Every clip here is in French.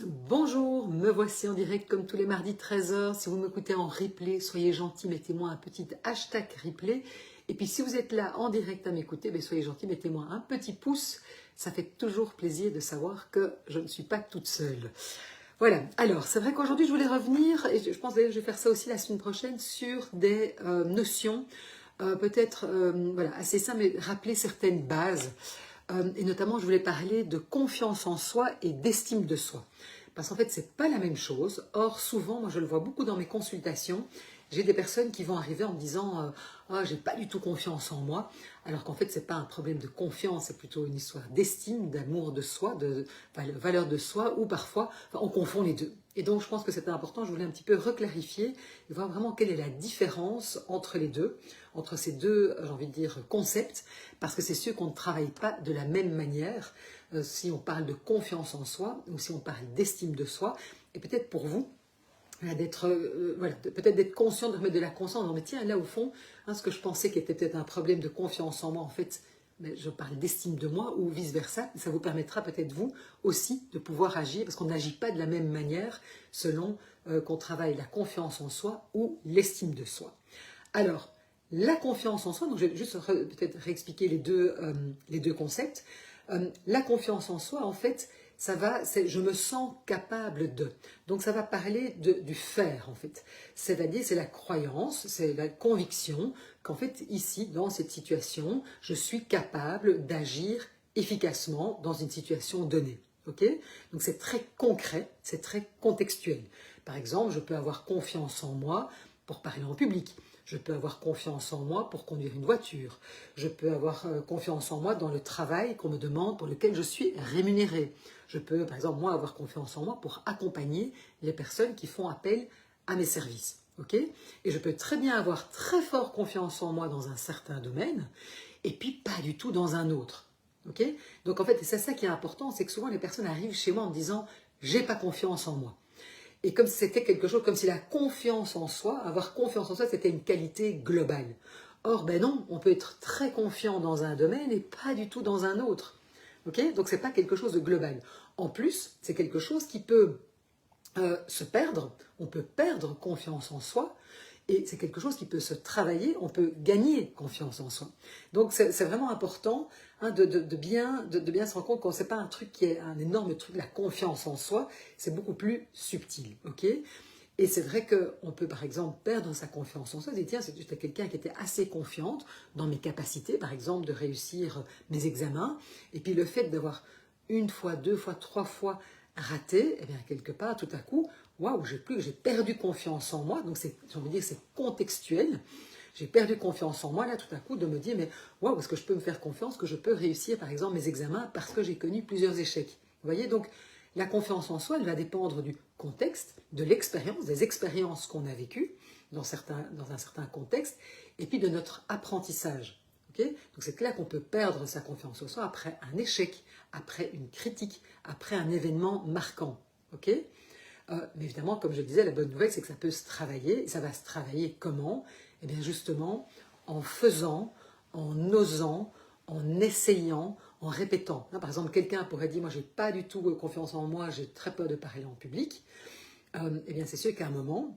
Bonjour, me voici en direct comme tous les mardis 13h. Si vous m'écoutez en replay, soyez gentil, mettez-moi un petit hashtag replay. Et puis si vous êtes là en direct à m'écouter, soyez gentil, mettez-moi un petit pouce. Ça fait toujours plaisir de savoir que je ne suis pas toute seule. Voilà, alors c'est vrai qu'aujourd'hui je voulais revenir, et je pense d'ailleurs que je vais faire ça aussi la semaine prochaine, sur des notions peut-être voilà, assez simples, mais rappeler certaines bases. Et notamment, je voulais parler de confiance en soi et d'estime de soi. Parce qu'en fait, c'est pas la même chose. Or, souvent, moi je le vois beaucoup dans mes consultations, j'ai des personnes qui vont arriver en me disant oh, j'ai pas du tout confiance en moi, alors qu'en fait, c'est pas un problème de confiance, c'est plutôt une histoire d'estime, d'amour de soi, de valeur de soi, ou parfois, on confond les deux. Et donc, je pense que c'était important, je voulais un petit peu reclarifier et voir vraiment quelle est la différence entre les deux, entre ces deux, j'ai envie de dire, concepts, parce que c'est sûr qu'on ne travaille pas de la même manière si on parle de confiance en soi ou si on parle d'estime de soi. Et peut-être pour vous, d'être voilà, peut-être d'être conscient, de remettre de la conscience. Non, mais tiens, là au fond, ce que je pensais qui était peut-être un problème de confiance en moi, en fait, je parle d'estime de moi ou vice-versa. Ça vous permettra peut-être vous aussi de pouvoir agir, parce qu'on n'agit pas de la même manière selon qu'on travaille la confiance en soi ou l'estime de soi. Alors, la confiance en soi, donc je vais juste peut-être réexpliquer les deux concepts. La confiance en soi, en fait, ça va, c'est je me sens capable de. Donc ça va parler du faire, en fait. C'est-à-dire, c'est la croyance, c'est la conviction qu'en fait, ici, dans cette situation, je suis capable d'agir efficacement dans une situation donnée. Okay, donc c'est très concret, c'est très contextuel. Par exemple, je peux avoir confiance en moi pour parler en public. Je peux avoir confiance en moi pour conduire une voiture. Je peux avoir confiance en moi dans le travail qu'on me demande, pour lequel je suis rémunérée. Je peux, par exemple, moi, avoir confiance en moi pour accompagner les personnes qui font appel à mes services. Okay, et je peux très bien avoir très fort confiance en moi dans un certain domaine, et puis pas du tout dans un autre. Okay, donc en fait, c'est ça qui est important, c'est que souvent les personnes arrivent chez moi en me disant « j'ai pas confiance en moi ». Et comme si c'était quelque chose, comme si la confiance en soi, avoir confiance en soi, c'était une qualité globale. Or, ben non, on peut être très confiant dans un domaine et pas du tout dans un autre. Okay, donc, ce n'est pas quelque chose de global. En plus, c'est quelque chose qui peut se perdre. On peut perdre confiance en soi. Et c'est quelque chose qui peut se travailler, on peut gagner confiance en soi. Donc c'est vraiment important de bien se rendre compte que ce n'est pas un truc qui est un énorme truc, la confiance en soi, c'est beaucoup plus subtil. Okay, et c'est vrai qu'on peut par exemple perdre sa confiance en soi, et tiens, j'étais quelqu'un qui était assez confiante dans mes capacités, par exemple de réussir mes examens, et puis le fait d'avoir une fois, deux fois, trois fois raté, eh bien quelque part, tout à coup, waouh, j'ai perdu confiance en moi, donc j'ai envie de dire c'est contextuel, j'ai perdu confiance en moi, là tout à coup, de me dire, mais waouh, est-ce que je peux me faire confiance, que je peux réussir par exemple mes examens parce que j'ai connu plusieurs échecs. Vous voyez, donc la confiance en soi, elle va dépendre du contexte, de l'expérience, des expériences qu'on a vécues dans un certain contexte, et puis de notre apprentissage. Okay, donc c'est là qu'on peut perdre sa confiance en soi après un échec, après une critique, après un événement marquant. Okay, mais évidemment, comme je le disais, la bonne nouvelle, c'est que ça peut se travailler. Et ça va se travailler comment? Eh bien justement, en faisant, en osant, en essayant, en répétant. Par exemple, quelqu'un pourrait dire, moi, j'ai pas du tout confiance en moi, j'ai très peur de parler en public. Eh bien, c'est sûr qu'à un moment,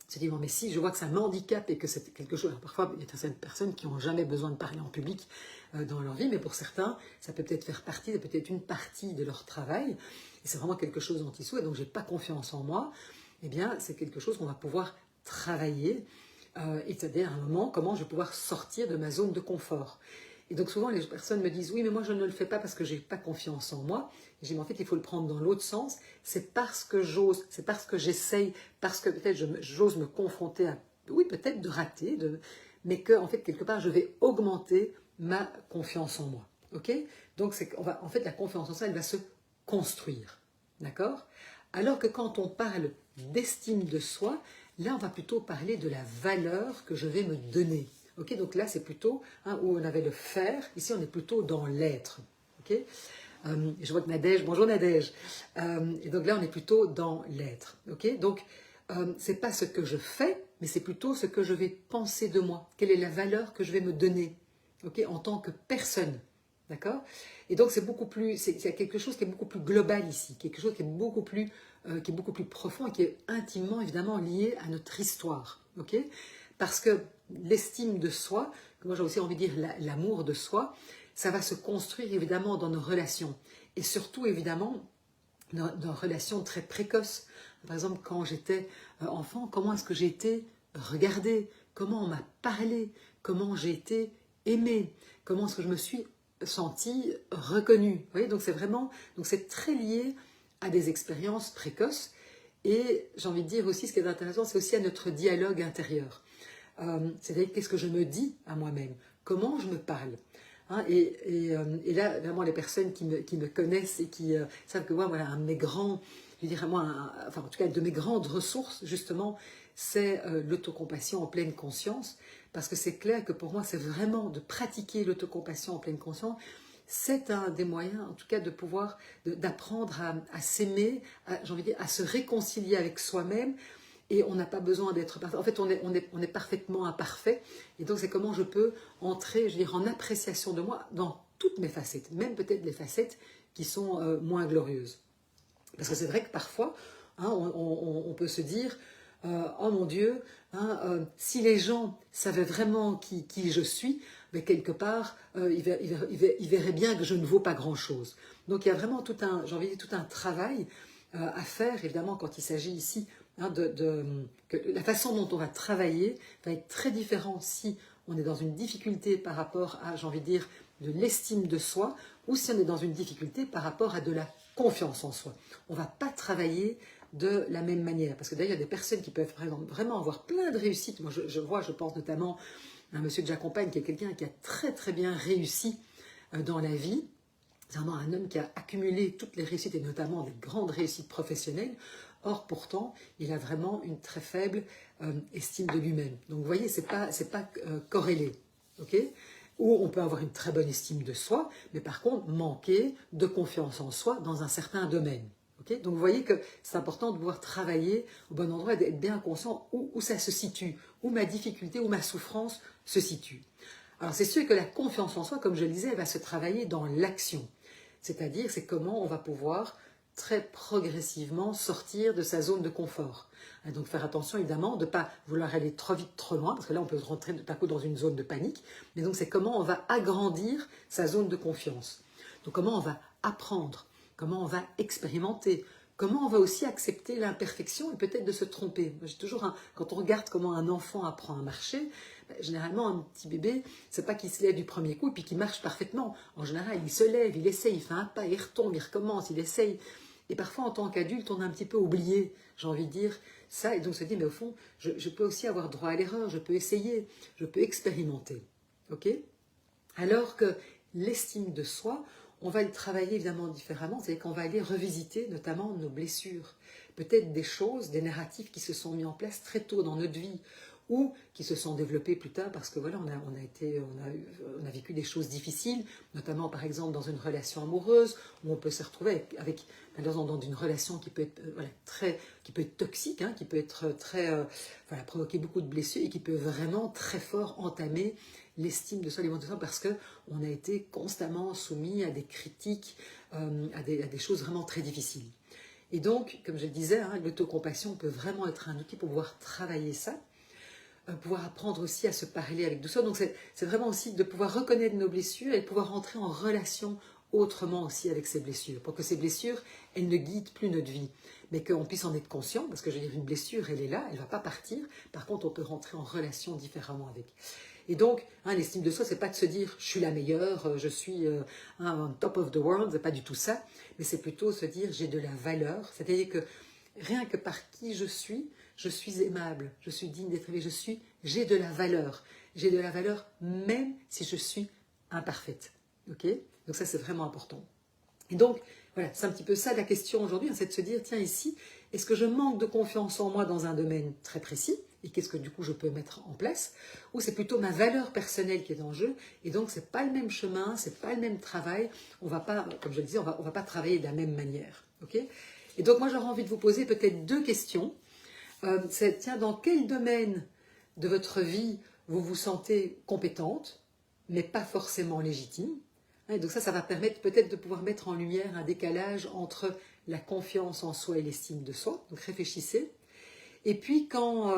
se dit, bon, mais si je vois que ça m'handicape et que c'est quelque chose, alors parfois il y a certaines personnes qui n'ont jamais besoin de parler en public dans leur vie, mais pour certains, ça peut peut-être faire partie, ça peut être une partie de leur travail, et c'est vraiment quelque chose dont ils souhaitent, donc j'ai pas confiance en moi, eh bien c'est quelque chose qu'on va pouvoir travailler, et c'est-à-dire à un moment, comment je vais pouvoir sortir de ma zone de confort. Et donc souvent les personnes me disent, oui mais moi je ne le fais pas parce que j'ai pas confiance en moi. Et je dis, mais en fait il faut le prendre dans l'autre sens, c'est parce que j'ose, c'est parce que j'essaye, parce que peut-être j'ose me confronter à, oui peut-être de rater, mais que en fait quelque part je vais augmenter ma confiance en moi. Okay, donc en fait la confiance en soi elle va se construire, d'accord? Alors que quand on parle d'estime de soi, là on va plutôt parler de la valeur que je vais me donner. Okay, donc là c'est plutôt où on avait le faire, ici on est plutôt dans l'être. Okay, je vois que Nadège, bonjour Nadège, et donc là on est plutôt dans l'être. Okay, donc c'est pas ce que je fais, mais c'est plutôt ce que je vais penser de moi. Quelle est la valeur que je vais me donner, okay, en tant que personne. D'accord? Et donc c'est beaucoup plus, c'est quelque chose qui est beaucoup plus global ici, quelque chose qui est beaucoup plus profond et qui est intimement évidemment lié à notre histoire. Ok? Parce que l'estime de soi, moi j'ai aussi envie de dire l'amour de soi, ça va se construire évidemment dans nos relations. Et surtout évidemment dans relations très précoces. Par exemple, quand j'étais enfant, comment est-ce que j'ai été regardée? Comment on m'a parlé? Comment j'ai été aimée? Comment est-ce que je me suis sentie reconnue? Vous voyez, donc c'est vraiment, donc c'est très lié à des expériences précoces. Et j'ai envie de dire aussi, ce qui est intéressant, c'est aussi à notre dialogue intérieur. C'est-à-dire, qu'est-ce que je me dis à moi-même? Comment je me parle? Hein, et là, vraiment, les personnes qui me connaissent et qui savent que moi, voilà, un de mes grands, je dirais moi, enfin en tout cas, de mes grandes ressources, justement, c'est l'autocompassion en pleine conscience, parce que c'est clair que pour moi, c'est vraiment de pratiquer l'autocompassion en pleine conscience, c'est un des moyens, en tout cas, de pouvoir, d'apprendre à s'aimer, j'ai envie de dire, à se réconcilier avec soi-même, et on n'a pas besoin d'être parfait. En fait, on est parfaitement imparfait. Et donc, c'est comment je peux entrer, je veux dire, en appréciation de moi dans toutes mes facettes, même peut-être les facettes qui sont moins glorieuses. Parce que c'est vrai que parfois, hein, on peut se dire, oh mon Dieu, hein, si les gens savaient vraiment qui je suis, mais quelque part, ils verraient bien que je ne vaux pas grand-chose. Donc, il y a vraiment tout un, j'ai envie de dire, tout un travail à faire, évidemment, quand il s'agit ici, hein, que la façon dont on va travailler va être très différente si on est dans une difficulté par rapport à, j'ai envie de dire, de l'estime de soi, ou si on est dans une difficulté par rapport à de la confiance en soi. On ne va pas travailler de la même manière. Parce que d'ailleurs, il y a des personnes qui peuvent vraiment avoir plein de réussites. Moi, je pense notamment à un monsieur que j'accompagne, qui est quelqu'un qui a très très bien réussi dans la vie. C'est vraiment un homme qui a accumulé toutes les réussites, et notamment des grandes réussites professionnelles. Or, pourtant, il a vraiment une très faible estime de lui-même. Donc, vous voyez, c'est pas corrélé. Ok? Ou on peut avoir une très bonne estime de soi, mais par contre, manquer de confiance en soi dans un certain domaine. Okay? Donc, vous voyez que c'est important de pouvoir travailler au bon endroit et d'être bien conscient où ça se situe, où ma difficulté, où ma souffrance se situe. Alors, c'est sûr que la confiance en soi, comme je le disais, elle va se travailler dans l'action. C'est-à-dire, c'est comment on va pouvoir très progressivement sortir de sa zone de confort. Et donc faire attention évidemment de ne pas vouloir aller trop vite, trop loin, parce que là on peut rentrer tout à coup dans une zone de panique, mais donc c'est comment on va agrandir sa zone de confiance. Donc comment on va apprendre, comment on va expérimenter, comment on va aussi accepter l'imperfection et peut-être de se tromper. J'ai toujours quand on regarde comment un enfant apprend à marcher, généralement un petit bébé, c'est pas qu'il se lève du premier coup et puis qu'il marche parfaitement. En général, il se lève, il essaye, il fait un pas, il retombe, il recommence, il essaye. Et parfois, en tant qu'adulte, on a un petit peu oublié, j'ai envie de dire, ça. Et donc, on se dit, mais au fond, je peux aussi avoir droit à l'erreur, je peux essayer, je peux expérimenter. Ok? Alors que l'estime de soi, on va le travailler évidemment différemment, c'est-à-dire qu'on va aller revisiter notamment nos blessures. Peut-être des choses, des narratifs qui se sont mis en place très tôt dans notre vie, ou qui se sont développés plus tard parce que voilà, on a vécu des choses difficiles, notamment par exemple dans une relation amoureuse où on peut se retrouver avec malheureusement dans une relation qui peut être qui peut être toxique, hein, qui peut être très provoquer beaucoup de blessures et qui peut vraiment très fort entamer l'estime de soi, l'émotion de soi, parce que on a été constamment soumis à des critiques, à des choses vraiment très difficiles. Et donc, comme je le disais, hein, l'autocompassion peut vraiment être un outil pour pouvoir travailler ça. Pouvoir apprendre aussi à se parler avec douceur. Donc c'est vraiment aussi de pouvoir reconnaître nos blessures et de pouvoir entrer en relation autrement aussi avec ces blessures, pour que ces blessures, elles ne guident plus notre vie, mais qu'on puisse en être conscient, parce que je veux dire, une blessure, elle est là, elle ne va pas partir, par contre, on peut rentrer en relation différemment avec. Et donc, hein, l'estime de soi, c'est pas de se dire, je suis la meilleure, je suis on top of the world, c'est pas du tout ça, mais c'est plutôt se dire, j'ai de la valeur, c'est-à-dire que rien que par qui je suis aimable, je suis digne d'être aimée, j'ai de la valeur. J'ai de la valeur même si je suis imparfaite. Ok? Donc ça, c'est vraiment important. Et donc, voilà, c'est un petit peu ça la question aujourd'hui, hein, c'est de se dire, tiens, ici, est-ce que je manque de confiance en moi dans un domaine très précis? Et qu'est-ce que du coup je peux mettre en place? Ou c'est plutôt ma valeur personnelle qui est en jeu? Et donc, c'est pas le même chemin, c'est pas le même travail. On va pas, comme je le disais, on va pas travailler de la même manière. Ok? Et donc, moi, j'aurais envie de vous poser peut-être deux questions. C'est, tiens, dans quel domaine de votre vie vous vous sentez compétente, mais pas forcément légitime? Hein, donc ça va permettre peut-être de pouvoir mettre en lumière un décalage entre la confiance en soi et l'estime de soi. Donc réfléchissez. Et puis quand,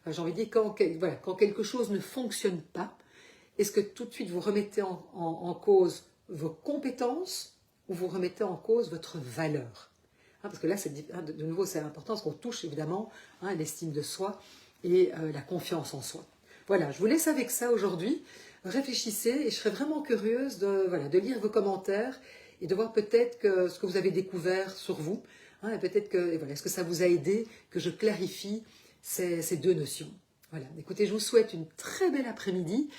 j'ai envie de dire, voilà, quand quelque chose ne fonctionne pas, est-ce que tout de suite vous remettez en cause vos compétences ou vous remettez en cause votre valeur? Hein, parce que là, de nouveau, c'est important parce qu'on touche évidemment l'estime de soi et la confiance en soi. Voilà, je vous laisse avec ça aujourd'hui. Réfléchissez et je serais vraiment curieuse de lire vos commentaires et de voir peut-être ce que vous avez découvert sur vous. Hein, et peut-être que, voilà, est-ce que ça vous a aidé que je clarifie ces deux notions. Voilà, écoutez, je vous souhaite une très belle après-midi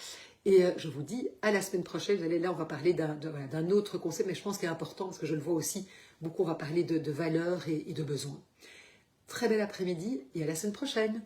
et je vous dis à la semaine prochaine. Là, on va parler d'un autre concept, mais je pense qu'il est important parce que je le vois aussi, beaucoup on va parler de valeurs et de besoins. Très bel après-midi et à la semaine prochaine.